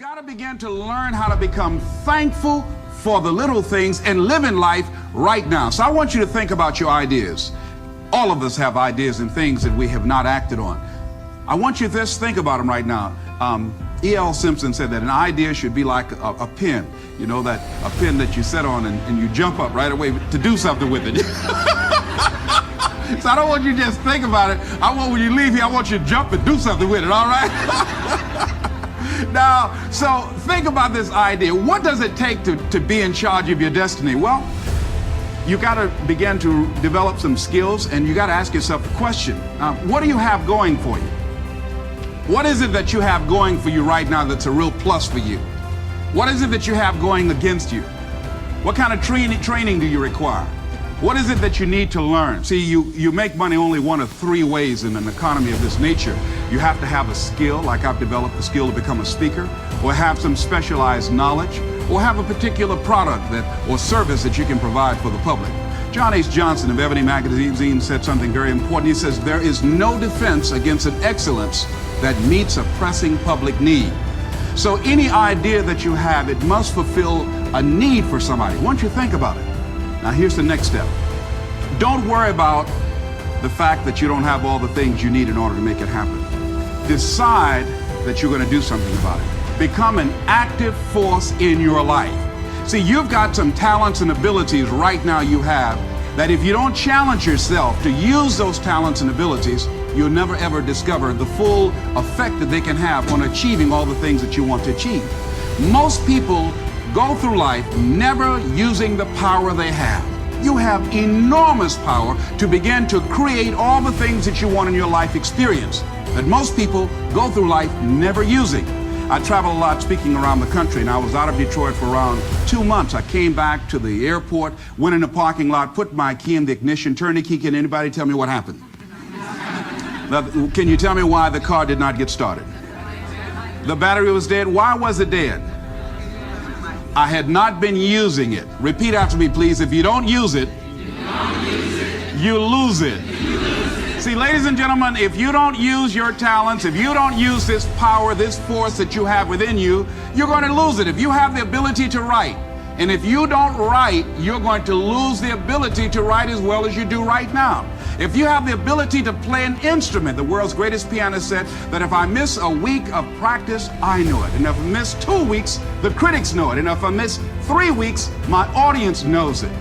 got to begin to learn how to become thankful for the little things and live in life right now. So I want you to think about your ideas. All of us have ideas and things that we have not acted on. I want you to just think about them right now. E.L. Simpson said that an idea should be like a pen. You know, that a pen that you set on and you jump up right away to do something with it. So I don't want you to just think about it. I want when you leave here, I want you to jump and do something with it, all right? Now, so think about this idea. What does it take to be in charge of your destiny? Well, you got to begin to develop some skills, and you got to ask yourself a question. What do you have going for you? What is it that you have going for you right now that's a real plus for you? What is it that you have going against you? What kind of training do you require? What is it that you need to learn? See, you make money only one of three ways in an economy of this nature. You have to have a skill, like I've developed the skill to become a speaker, or have some specialized knowledge, or have a particular product or service that you can provide for the public. John H. Johnson of Ebony Magazine said something very important. He says, there is no defense against an excellence that meets a pressing public need. So any idea that you have, it must fulfill a need for somebody. Once you think about it. Now here's the next step. Don't worry about the fact that you don't have all the things you need in order to make it happen. Decide that you're going to do something about it. Become an active force in your life. See, you've got some talents and abilities right now you have that if you don't challenge yourself to use those talents and abilities, you'll never ever discover the full effect that they can have on achieving all the things that you want to achieve. Most people go through life never using the power they have. You have enormous power to begin to create all the things that you want in your life experience that most people go through life never using. I travel a lot speaking around the country, and I was out of Detroit for around 2 months. I came back to the airport, went in the parking lot, put my key in the ignition, turned the key. Can anybody tell me what happened? Can you tell me why the car did not get started? The battery was dead. Why was it dead? I had not been using it. Repeat after me, please. If you don't use it, you lose it. See, ladies and gentlemen, if you don't use your talents, if you don't use this power, this force that you have within you, you're going to lose it. If you have the ability to write, and if you don't write, you're going to lose the ability to write as well as you do right now. If you have the ability to play an instrument, the world's greatest pianist said that if I miss a week of practice, I know it. And if I miss 2 weeks, the critics know it. And if I miss 3 weeks, my audience knows it.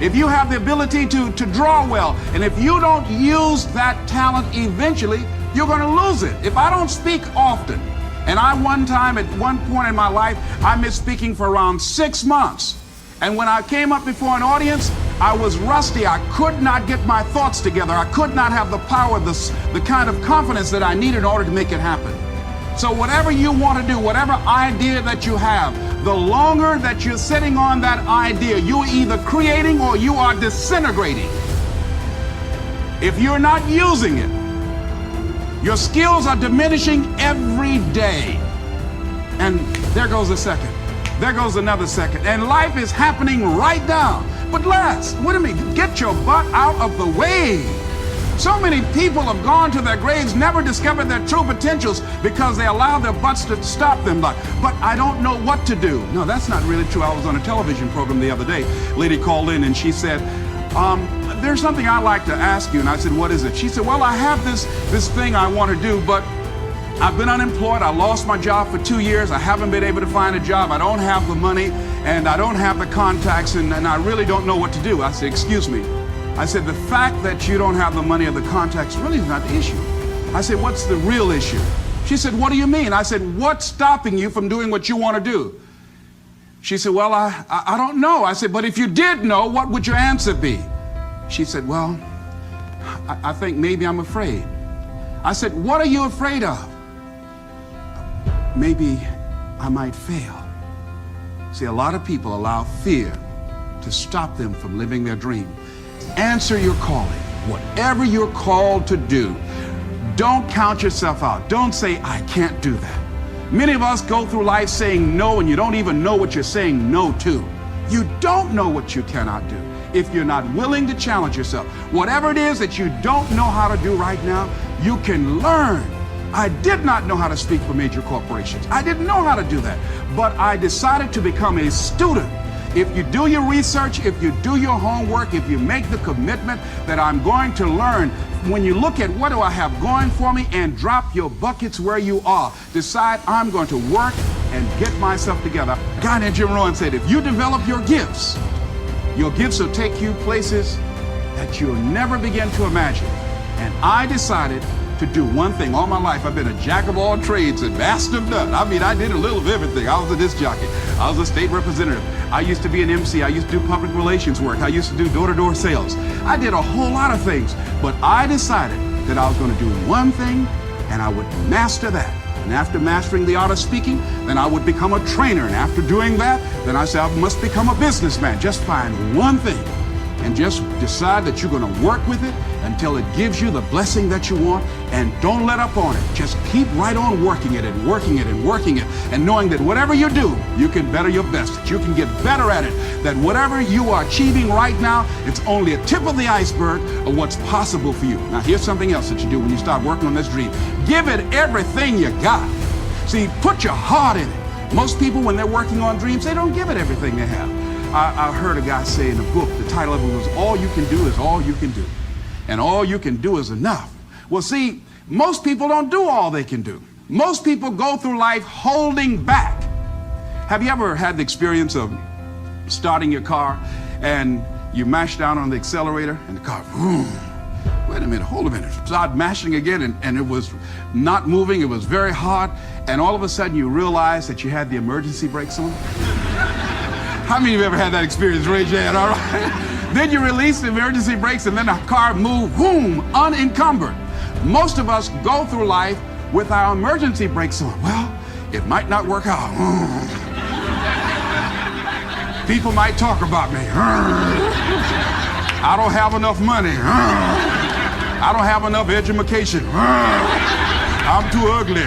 If you have the ability to draw well, and if you don't use that talent eventually, you're going to lose it. If I don't speak often, and at one point in my life, I missed speaking for around 6 months. And when I came up before an audience, I was rusty. I could not get my thoughts together. I could not have the power, the kind of confidence that I needed in order to make it happen. So whatever you want to do, whatever idea that you have, the longer that you're sitting on that idea, you're either creating or you are disintegrating. If you're not using it, your skills are diminishing every day. And there goes a second. There goes another second. And life is happening right now. But Les, what do you mean? Get your butt out of the way. So many people have gone to their graves, never discovered their true potentials because they allowed their butts to stop them. But I don't know what to do. No, that's not really true. I was on a television program the other day. A lady called in and she said, there's something I'd like to ask you. And I said, what is it? She said, well, I have this thing I want to do, but I've been unemployed. I lost my job for 2 years. I haven't been able to find a job. I don't have the money and I don't have the contacts and I really don't know what to do. I said, excuse me. I said, the fact that you don't have the money or the contacts really is not the issue. I said, what's the real issue? She said, what do you mean? I said, what's stopping you from doing what you want to do? She said, well, I don't know. I said, but if you did know, what would your answer be? She said, well, I think maybe I'm afraid. I said, what are you afraid of? Maybe I might fail. See, a lot of people allow fear to stop them from living their dream. Answer your calling. Whatever you're called to do, don't count yourself out. Don't say, I can't do that. Many of us go through life saying no, and you don't even know what you're saying no to. You don't know what you cannot do if you're not willing to challenge yourself. Whatever it is that you don't know how to do right now, you can learn I did not know how to speak for major corporations. I didn't know how to do that. But I decided to become a student. If you do your research, if you do your homework, if you make the commitment that I'm going to learn, when you look at what do I have going for me and drop your buckets where you are, decide I'm going to work and get myself together. A guy named Jim Rohn said, if you develop your gifts will take you places that you'll never begin to imagine. And I decided to do one thing. All my life, I've been a jack of all trades and master of none. I mean, I did a little of everything. I was a disc jockey. I was a state representative. I used to be an MC. I used to do public relations work. I used to do door-to-door sales. I did a whole lot of things. But I decided that I was going to do one thing, and I would master that. And after mastering the art of speaking, then I would become a trainer. And after doing that, then I said I must become a businessman. Just find one thing and just decide that you're going to work with it until it gives you the blessing that you want, and don't let up on it. Just keep right on working it and working it and working it, and knowing that whatever you do, you can better your best, that you can get better at it, that whatever you are achieving right now, it's only a tip of the iceberg of what's possible for you. Now here's something else that you do when you start working on this dream. Give it everything you got. See, put your heart in it. Most people, when they're working on dreams, they don't give it everything they have. I heard a guy say in a book, the title of it was, All You Can Do Is All You Can Do. And all you can do is enough. Well, see, most people don't do all they can do. Most people go through life holding back. Have you ever had the experience of starting your car and you mash down on the accelerator and the car, boom, wait a minute, hold a minute. Start mashing again and it was not moving, it was very hard, and all of a sudden you realize that you had the emergency brakes on? How many of you ever had that experience? Raise your hand, all right? Then you release the emergency brakes and then the car moves, boom, unencumbered. Most of us go through life with our emergency brakes on. Well, it might not work out. People might talk about me. I don't have enough money. I don't have enough education. I'm too ugly.